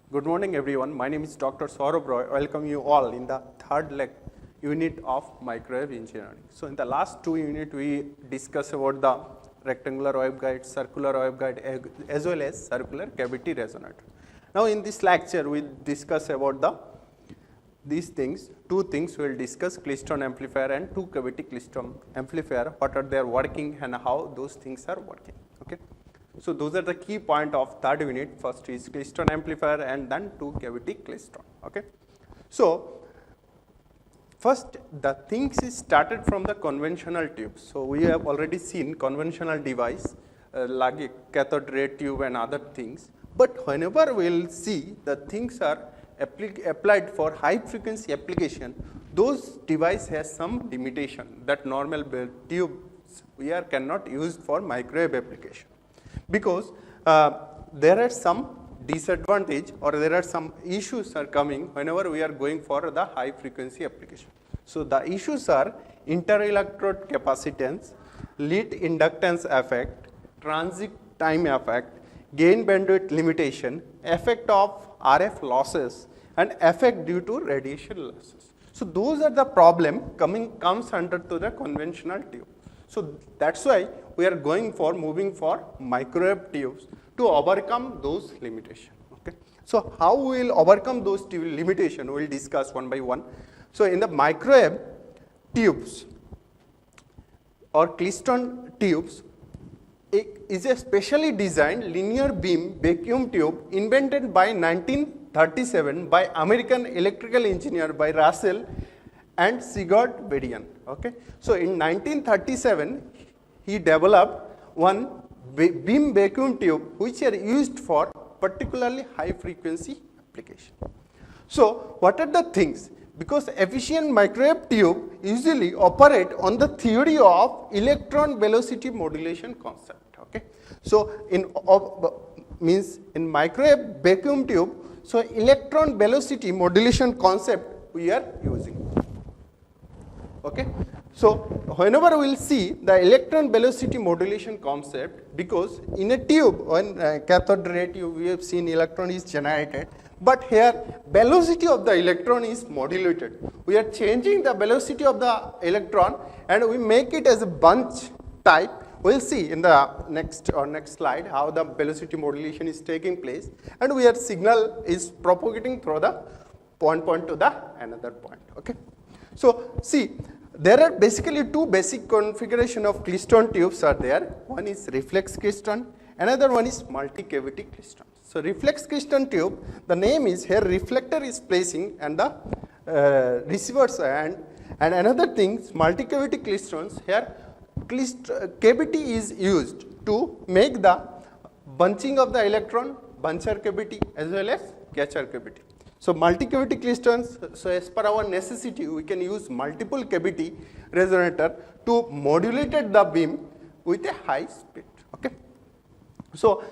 Good morning, everyone. My name is Dr. Saurabh Roy. Welcome you all in the third unit of microwave engineering. So in the last two units, we discussed about the rectangular waveguide, circular waveguide, as well as circular cavity resonator. Now in this lecture, we discuss about these things. Two things we will discuss: Klystron amplifier and two cavity Klystron amplifier. What are their working and how those things are working? Okay. So those are the key point of third unit. First is Klystron amplifier and then two cavity Klystron. Okay. So first the things is started from the conventional tubes. So we have already seen conventional device like a cathode ray tube and other things. But whenever we will see the things are applied for high frequency application, those device has some limitation that normal tubes we cannot use for microwave application. Because there are some disadvantage or there are some issues are coming whenever we are going for the high frequency application. So the issues are interelectrode capacitance, lead inductance effect, transit time effect, gain bandwidth limitation, effect of RF losses and effect due to radiation losses. So those are the problem comes under to the conventional tube. So that's why we are moving for microwave tubes to overcome those limitations. Okay. So how we will overcome those limitations, we will discuss one by one. So in the microwave tubes or Klystron tubes, it is a specially designed linear beam vacuum tube invented by 1937 by American electrical engineer by Russell and Sigurd Bedian. Okay. So in 1937, he developed one beam vacuum tube which are used for particularly high frequency application. So what are the things? Because efficient microwave tube usually operate on the theory of electron velocity modulation concept. Okay. So in microwave vacuum tube, so electron velocity modulation concept we are using. Okay. So whenever we will see the electron velocity modulation concept, because in a tube, when cathode ray tube, we have seen electron is generated, but here velocity of the electron is modulated. We are changing the velocity of the electron and we make it as a bunch type. We will see in the next slide how the velocity modulation is taking place, and we are signal is propagating through the point to the another point. Okay. So see, there are basically two basic configuration of Klystron tubes are there. One is reflex Klystron, another one is multi-cavity Klystron. So reflex Klystron tube, the name is here reflector is placing and the receivers and another thing, multi-cavity Klystrons, here cavity is used to make the bunching of the electron, buncher cavity as well as catcher cavity. So multi-cavity Klystrons, so as per our necessity, we can use multiple cavity resonator to modulate the beam with a high speed. Okay. So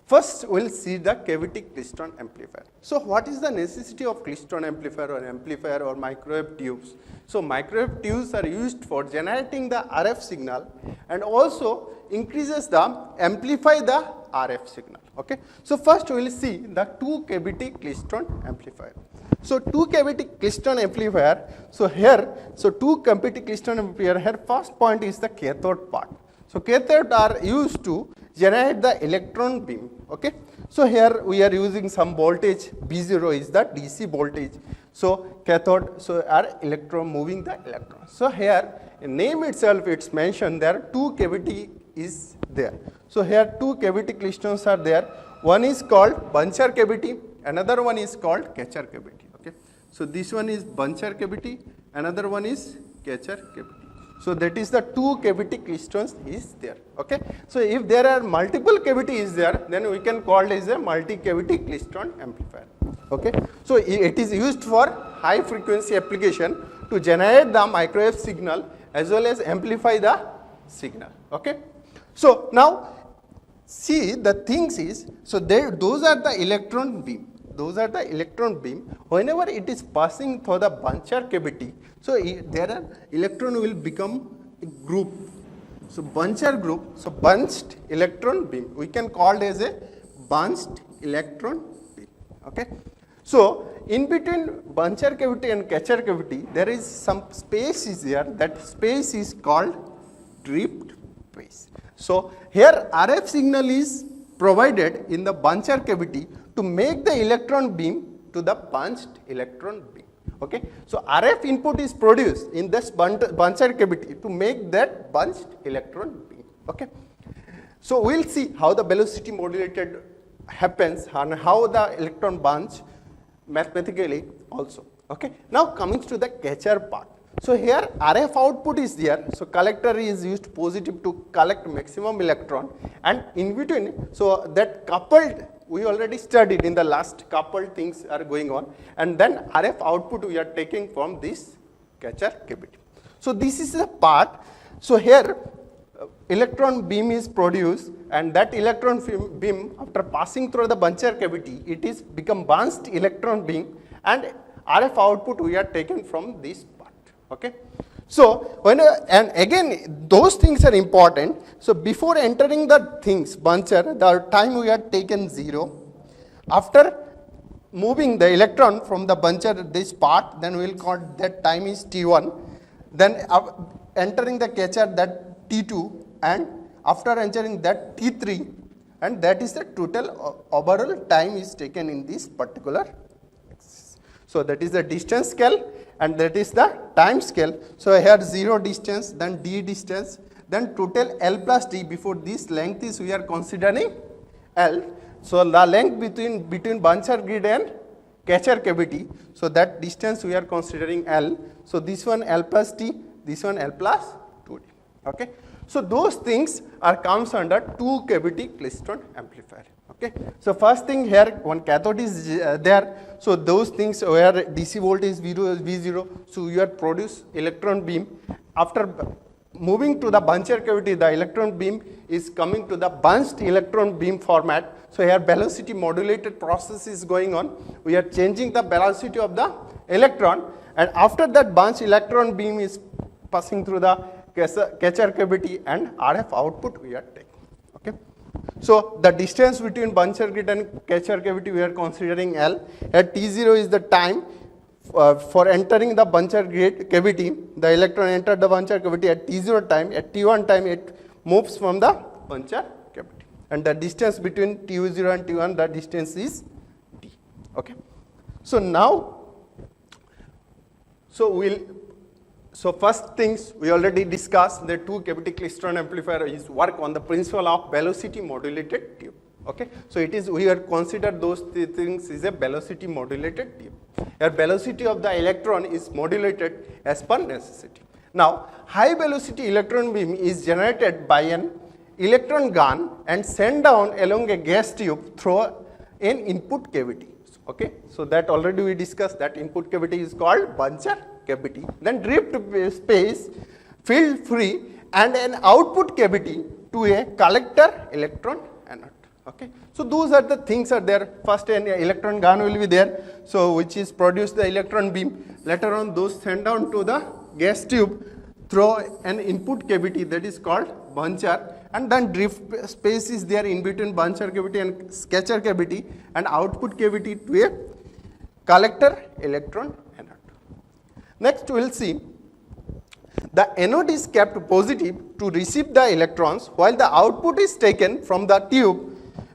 first we will see the cavity Klystron amplifier. So what is the necessity of Klystron amplifier or microwave tubes? So microwave tubes are used for generating the RF signal and also increases amplify the RF signal. Okay. So first we will see the two cavity Klystron amplifier. So two cavity Klystron amplifier. So here, so two cavity Klystron amplifier. Here first point is the cathode part. So cathode are used to generate the electron beam. Okay. So here we are using some voltage B0 is the DC voltage. So cathode, so are electron moving the electron. So here in name itself it's mentioned there two cavity is there. So here two cavity Klystrons are there. One is called buncher cavity, another one is called catcher cavity. Okay. So this one is buncher cavity, another one is catcher cavity. So that is the two cavity Klystrons is there. Okay. So if there are multiple cavity is there, then we can call it as a multi-cavity Klystron amplifier. Okay. So it is used for high frequency application to generate the microwave signal as well as amplify the signal. Okay. So now see the things is, so those are the electron beam. Those are the electron beam. Whenever it is passing through the buncher cavity, so there are electron will become a group. So buncher group, so bunched electron beam. We can call it as a bunched electron beam. Okay. So in between buncher cavity and catcher cavity, there is some space is there. That space is called drift space. So here RF signal is provided in the buncher cavity to make the electron beam to the bunched electron beam. Okay. So RF input is produced in this buncher cavity to make that bunched electron beam. Okay. So we will see how the velocity modulated happens and how the electron bunch mathematically also. Okay. Now coming to the catcher part. So here RF output is there. So collector is used positive to collect maximum electron, and in between, so that coupled we already studied in the last coupled things are going on, and then RF output we are taking from this catcher cavity. So this is the part. So here electron beam is produced, and that electron beam after passing through the buncher cavity, it is become bunched electron beam, and RF output we are taken from this part. Okay. So when and again those things are important. So before entering the things buncher, the time we are taken 0. After moving the electron from the buncher this part, then we will call that time is T1. Then entering the catcher, that T2, and after entering that T3, and that is the total overall time is taken in this particular axis. So that is the distance scale and that is the time scale. So here 0 distance, then D distance, then total L plus D. Before this length is we are considering L. So the length between buncher grid and catcher cavity, so that distance we are considering L. So this one L plus D, this one L plus 2D. Okay. So those things are comes under two cavity klystron amplifier. Okay. So first thing here, one cathode is there. So those things where DC voltage V0, so you are produce electron beam. After moving to the buncher cavity, the electron beam is coming to the bunched electron beam format. So here velocity modulated process is going on. We are changing the velocity of the electron, and after that bunched electron beam is passing through the catcher cavity, and RF output we are taking. Okay. So the distance between buncher grid and catcher cavity we are considering L. At T0 is the time for entering the buncher grid cavity. The electron entered the buncher cavity at T0 time. At T1 time it moves from the buncher cavity, and the distance between T0 and T1, the distance is T. Okay. So now, so first things we already discussed, the two cavity klystron amplifier is work on the principle of velocity modulated tube. Okay. So it is, we are consider those things is a velocity modulated tube. Here velocity of the electron is modulated as per necessity. Now high velocity electron beam is generated by an electron gun and sent down along a gas tube through an input cavity. Okay. So that already we discussed, that input cavity is called buncher cavity. Then drift space, field free, and an output cavity to a collector electron anode. Okay. So those are the things are there. First an electron gun will be there, so which is produce the electron beam. Later on those sent down to the gas tube through an input cavity, that is called buncher, and then drift space is there in between buncher cavity and catcher cavity, and output cavity to a collector electron anode. Next we will see the anode is kept positive to receive the electrons, while the output is taken from the tube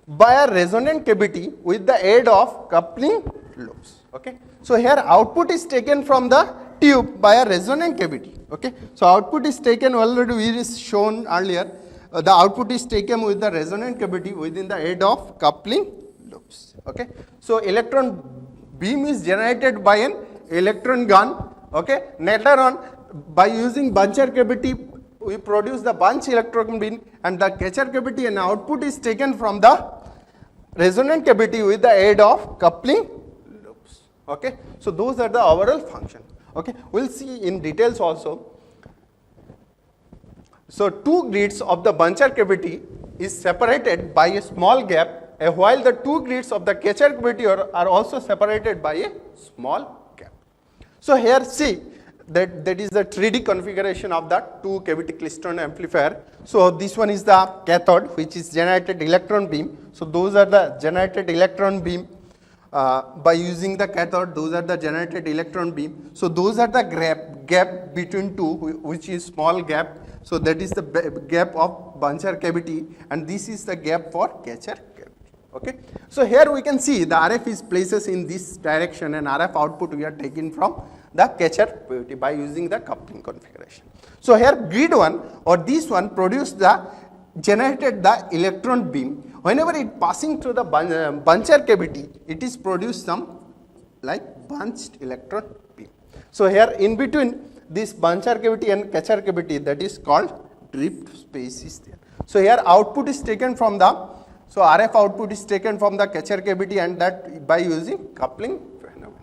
by a resonant cavity with the aid of coupling loops. Okay. So here output is taken from the tube by a resonant cavity. Okay. So output is taken, already we is shown earlier, the output is taken with the resonant cavity within the aid of coupling loops. Okay. So electron beam is generated by an electron gun. Okay. Later on, by using buncher cavity, we produce the bunch electron beam, and the catcher cavity and output is taken from the resonant cavity with the aid of coupling loops. Okay. So those are the overall function. Okay. We will see in details also. So two grids of the buncher cavity is separated by a small gap, while the two grids of the catcher cavity are also separated by a small gap. So here see that is the 3D configuration of the two cavity klystron amplifier. So this one is the cathode, which is generated electron beam. So those are the generated electron beam. by using the cathode. Those are the generated electron beam. So those are the gap between two, which is small gap. So that is the gap of buncher cavity, and this is the gap for catcher cavity. Okay. So here we can see the RF is places in this direction, and RF output we are taking from the catcher cavity by using the coupling configuration. So here grid one or this one produced the generated the electron beam. Whenever it passing through the buncher cavity, it is produced some like bunched electron beam. So here in between this buncher cavity and catcher cavity, that is called drift space is there. So here output is taken from the, so RF output is taken from the catcher cavity, and that by using coupling phenomena.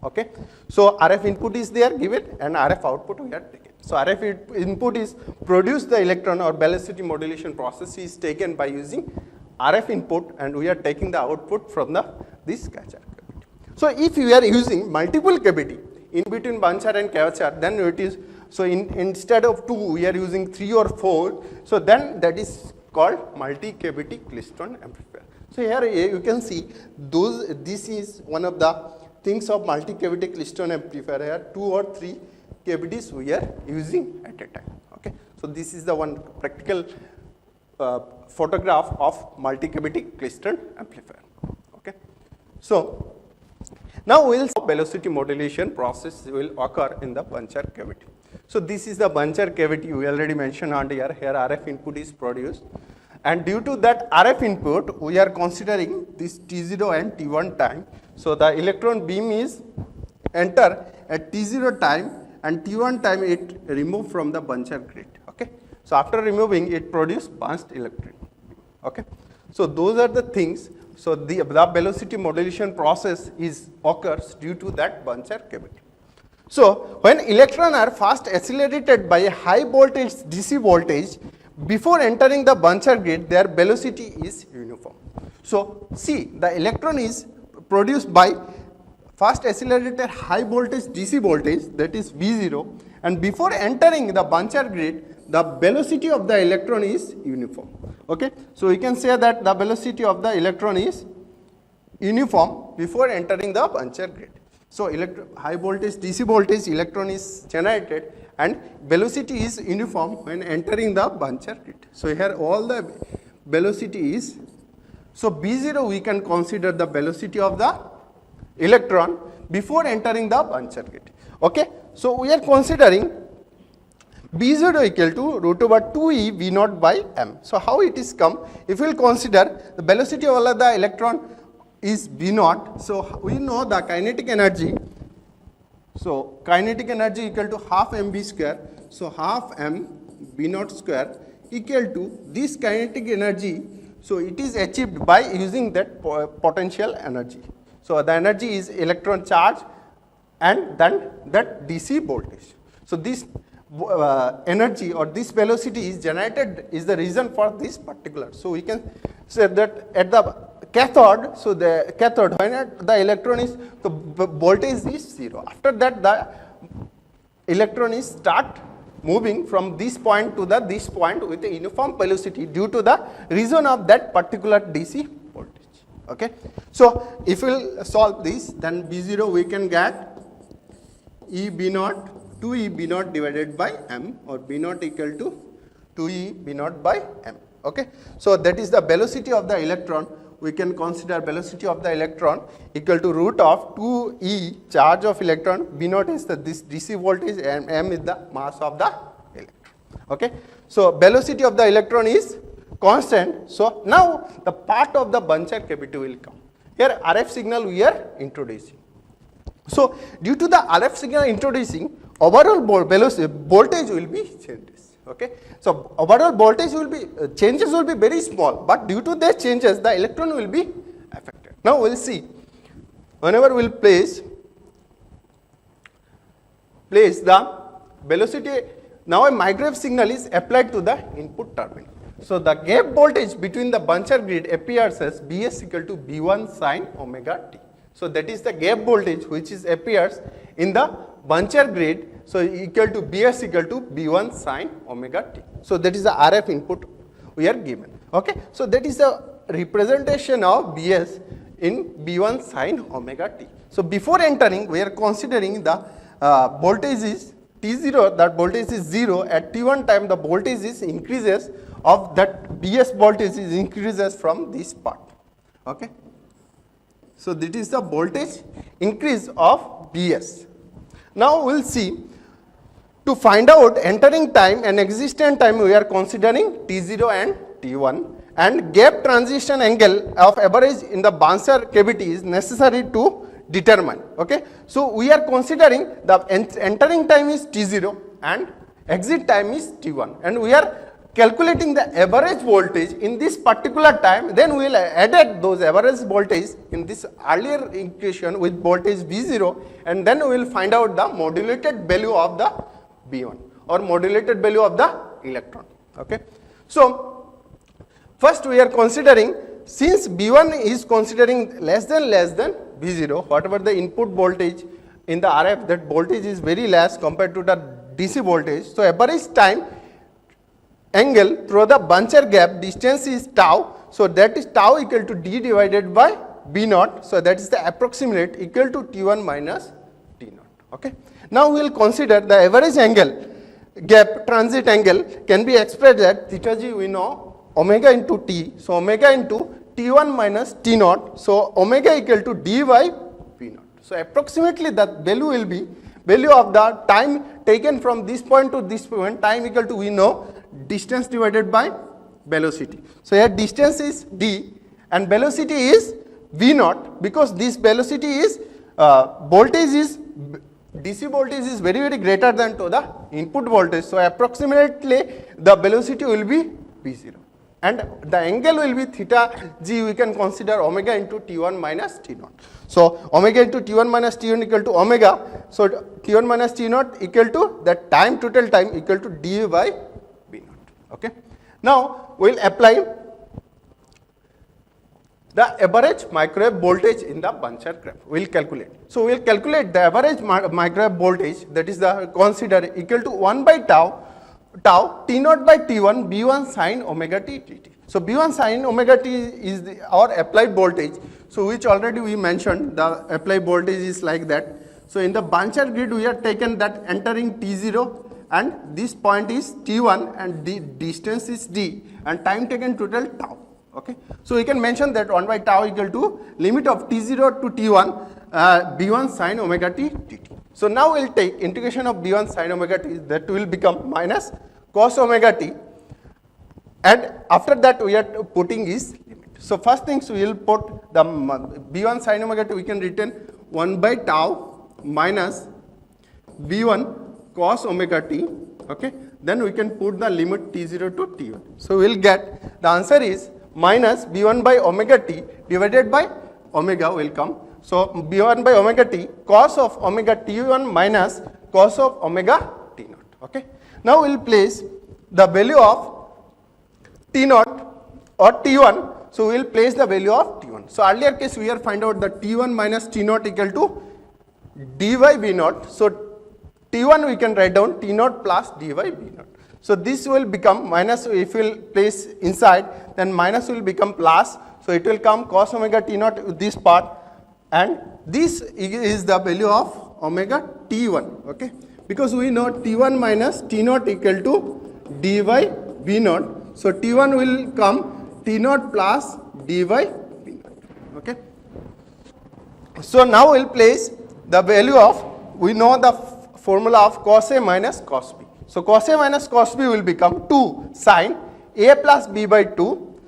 Okay. So RF input is there given, and RF output we are taken. So RF input is produce the electron, or velocity modulation process is taken by using RF input, and we are taking the output from the this catcher cavity. So if you are using multiple cavity in between buncher and catcher, then it is, so instead of 2 we are using 3 or 4, so then that is called multi-cavity klystron amplifier. So here you can see this is one of the things of multi-cavity klystron amplifier. Here 2 or 3 cavities we are using at a time. Okay. So this is the one practical photograph of multi-cavity klystron amplifier. Okay. So now we will see velocity modulation process will occur in the buncher cavity. So this is the buncher cavity we already mentioned on here. Here RF input is produced, and due to that RF input we are considering this T0 and T1 time. So the electron beam is enter at T0 time, and T1 time it remove from the buncher grid. Okay. So after removing, it produce bunched electron. Okay. So those are the things. So the velocity modulation process is occurs due to that buncher cavity. So when electrons are fast accelerated by a high voltage DC voltage, before entering the buncher grid, their velocity is uniform. So see, the electron is produced by fast accelerated high voltage DC voltage, that is V0, and before entering the buncher grid, the velocity of the electron is uniform. Okay. So we can say that the velocity of the electron is uniform before entering the buncher grid. So high voltage DC voltage electron is generated, and velocity is uniform when entering the buncher grid. So here all the velocity is, so B0 we can consider the velocity of the electron before entering the buncher grid. Okay. So we are considering B0 equal to root over 2e V0 by m. So how it is come? If we will consider the velocity of the electron is V0, so we know the kinetic energy. So kinetic energy equal to half mv square. So half m V0 square equal to this kinetic energy. So it is achieved by using that potential energy. So the energy is electron charge and then that DC voltage. So this energy or this velocity is generated is the reason for this particular. So we can say that at the cathode, so the cathode when the electron is, the voltage is 0. After that the electron is start moving from this point to this point with a uniform velocity due to the reason of that particular DC voltage. Okay. So if we will solve this, then B0 we can get E B0 2E B0 divided by m, or B0 equal to 2E B0 by m. Okay. So that is the velocity of the electron. We can consider velocity of the electron equal to root of 2E charge of electron, B0 is this DC voltage, and m is the mass of the electron. Okay. So velocity of the electron is constant. So now the part of the buncher cavity will come. Here RF signal we are introducing. So due to the RF signal introducing, overall voltage will be changes. Okay. So overall voltage will be changes will be very small, but due to their changes the electron will be affected. Now we will see, whenever we will place the velocity, now a microwave signal is applied to the input terminal. So the gap voltage between the buncher grid appears as Bs equal to B1 sin omega t. So that is the gap voltage which is appears in the buncher grid. So equal to Bs equal to B1 sin omega t. So that is the RF input we are given. Okay. So that is the representation of Bs in B1 sin omega t. So before entering, we are considering the voltage is T0, that voltage is 0. At T1 time, the voltage is increases of that Bs voltage is increases from this part. Okay. So that is the voltage increase of Bs. Now we will see, to find out entering time and existent time, we are considering T0 and T1, and gap transition angle of average in the Bancher cavity is necessary to determine. Okay. So we are considering the entering time is T0 and exit time is T1, and we are calculating the average voltage in this particular time. Then we will add those average voltage in this earlier equation with voltage V0, and then we will find out the modulated value of the B1 or modulated value of the electron. Okay. So first we are considering, since B1 is considering less than V0, whatever the input voltage in the RF, that voltage is very less compared to the DC voltage. So average time angle through the Bancher gap distance is tau. So that is tau equal to D divided by B naught. So that is the approximate equal to T1 minus T naught. Okay. Now we will consider the average angle, gap transit angle can be expressed at theta g, we know omega into T. So omega into T1 minus T naught. So omega equal to D by B naught. So approximately that value will be value of the time taken from this point to this point, time equal to, we know, distance divided by velocity. So here distance is D and velocity is V naught, because this velocity is voltage is DC voltage is very greater than to the input voltage. So approximately the velocity will be V0, and the angle will be theta g, we can consider omega into T1 minus T naught. So omega into T1 minus T1 equal to omega. So T1 minus T naught equal to that time, total time equal to D by B naught. Okay. Now we will apply the average microwave voltage in the Bancher graph. We will calculate. So we will calculate the average microwave voltage, that is the consider equal to 1 by tau T naught by T1 B1 sin omega t dt. So B1 sin omega t is our applied voltage. So which already we mentioned, the applied voltage is like that. So in the Bancher grid we have taken that entering T0, and this point is T1 and the distance is D, and time taken total tau. Okay. So we can mention that 1 by tau equal to limit of T0 to T1 B1 sin omega t dt. So now we will take integration of B1 sin omega t, that will become minus cos omega t, and after that we are putting is limit. So first things we will put the B1 sin omega t, we can written 1 by tau minus B1 cos omega t. Okay. Then we can put the limit T0 to T1. So we will get, the answer is minus B1 by omega t divided by omega will come. So B1 by omega t cos of omega T1 minus cos of omega T naught. Okay. Now we will place the value of T naught or T1. So we will place the value of T1. So earlier case we are find out the T1 minus T naught equal to D by B naught. So T1 we can write down T naught plus D by B naught. So this will become minus, if we will place inside, then minus will become plus. So it will come cos omega T naught with this part, and this is the value of omega T1. Okay. Because we know T1 minus T naught equal to D by B naught. So T1 will come T naught plus D by B naught. Okay. So now we will place the value of, we know the formula of cos A minus cos B. So cos A minus cos B will become 2 sin A plus B by 2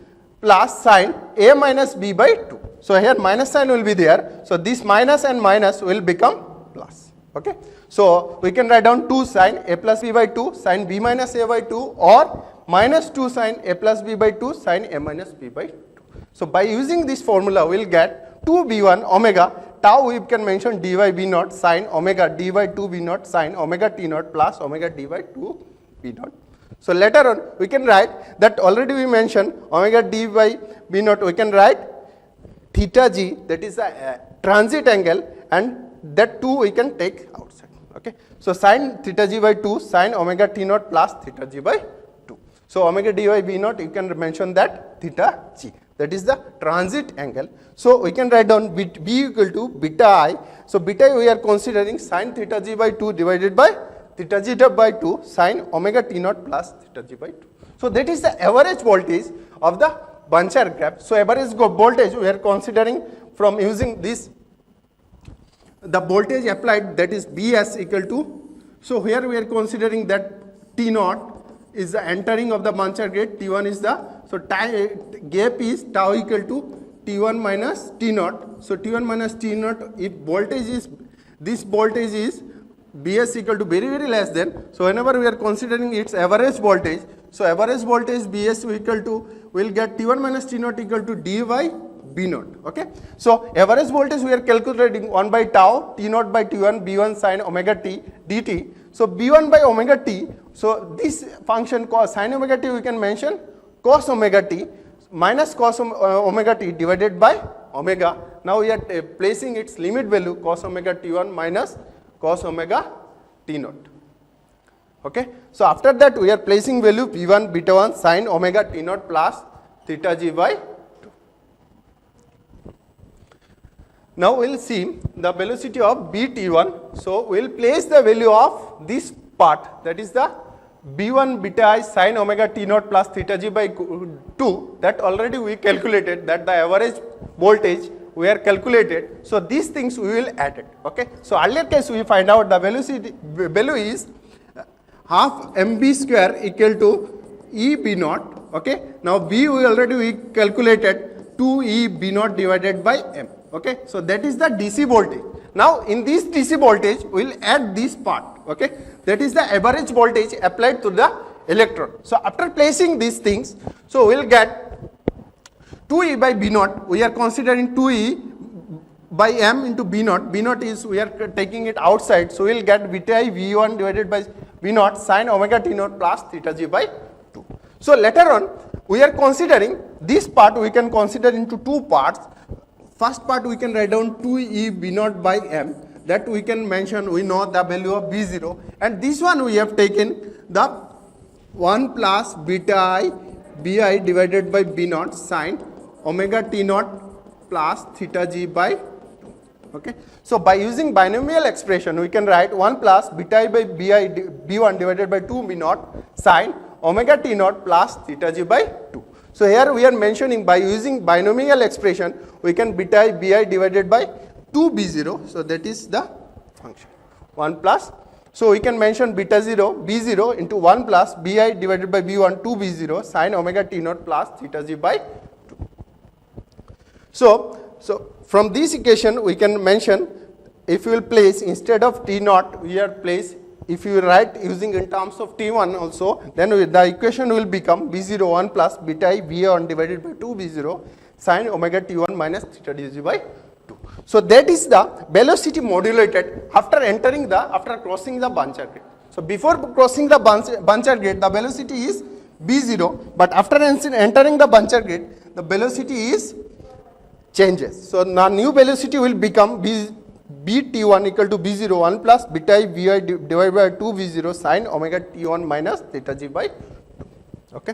plus sin A minus B by 2. So here minus sign will be there. So this minus and minus will become plus. Okay. So we can write down 2 sin A plus B by 2 sin B minus A by 2, or minus 2 sin A plus B by 2 sin A minus B by 2. So by using this formula we will get 2B1 omega tau, we can mention D by B naught sin omega D by 2 B naught sin omega T naught plus omega D by 2 B naught. So later on we can write that, already we mentioned omega D by B naught, we can write theta g, that is the transit angle, and that 2 we can take outside. Okay. So sin theta g by 2 sin omega T naught plus theta g by 2. So omega D by B naught, you can mention that theta g. that is the transit angle. So we can write down B equal to beta I. So beta we are considering sin theta g by 2 divided by theta g by 2 sin omega t naught plus theta g by 2. So that is the average voltage of the buncher graph. So average voltage we are considering from using this, the voltage applied, that is Bs equal to, so here we are considering that T naught is the entering of the buncher gate, T1 is the, so gap is tau equal to T1 minus T naught. So T1 minus T naught, if voltage is, this voltage is Bs equal to very less than, so whenever we are considering its average voltage, so average voltage Bs equal to, we will get T1 minus T naught equal to d by B naught. Okay. So average voltage we are calculating 1 by tau T naught by T1 B1 sin omega t dt. So B1 by omega t, so this function cos sin omega t we can mention cos omega t minus cos omega t divided by omega. Now we are placing its limit value cos omega t1 minus cos omega t naught. Okay. So after that we are placing value b1 beta 1 sin omega t naught plus theta g by 2. Now we will see the velocity of bt1. So we will place the value of this part, that is the b1 beta I sin omega t naught plus theta g by 2, that already we calculated, that the average voltage we are calculated. So these things we will add it. Okay. So earlier case we find out the velocity value is half mb square equal to e b naught. Okay. Now b we already calculated 2e b naught divided by m. Okay. So that is the DC voltage. Now in this DC voltage we will add this part. Okay. That is the average voltage applied to the electrode. So after placing these things, so we will get 2e by b naught, we are considering 2e by m into b naught. B naught is, we are taking it outside, so we will get beta I v1 divided by b naught sin omega t naught plus theta g by 2. So later on we are considering this part, we can consider into two parts. First part we can write down 2e b naught by m, that we can mention, we know the value of b0, and this one we have taken the 1 plus beta I bi divided by b naught sin omega t naught plus theta g by 2. Okay. So by using binomial expression we can write 1 plus beta I by b1 divided by 2 b naught sin omega t naught plus theta g by 2. So here we are mentioning, by using binomial expression we can beta I bi divided by 2 b0, so that is the function 1 plus. So we can mention beta 0 b0 into 1 plus bi divided by b1 2 b0 sin omega t naught plus theta g by 2. So from this equation we can mention, if you will place instead of t naught we are place, if you write using in terms of t1 also, then the equation will become b0 1 plus beta I b1 divided by 2 b0 sin omega t1 minus theta g by 2. So that is the velocity modulated after entering the, after crossing the buncher gate. So before crossing the buncher gate the velocity is b0, but after entering the buncher gate the velocity is changes. So the new velocity will become bt1 equal to b0 1 plus beta I vi divided by 2 v0 sin omega t1 minus theta g by 2. Okay.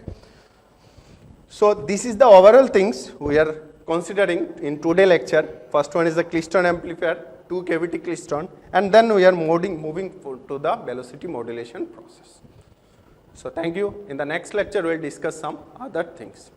So this is the overall things we are considering in today's lecture. First one is the Klystron amplifier, 2 cavity Klystron, and then we are moving to the velocity modulation process. So thank you. In the next lecture we will discuss some other things.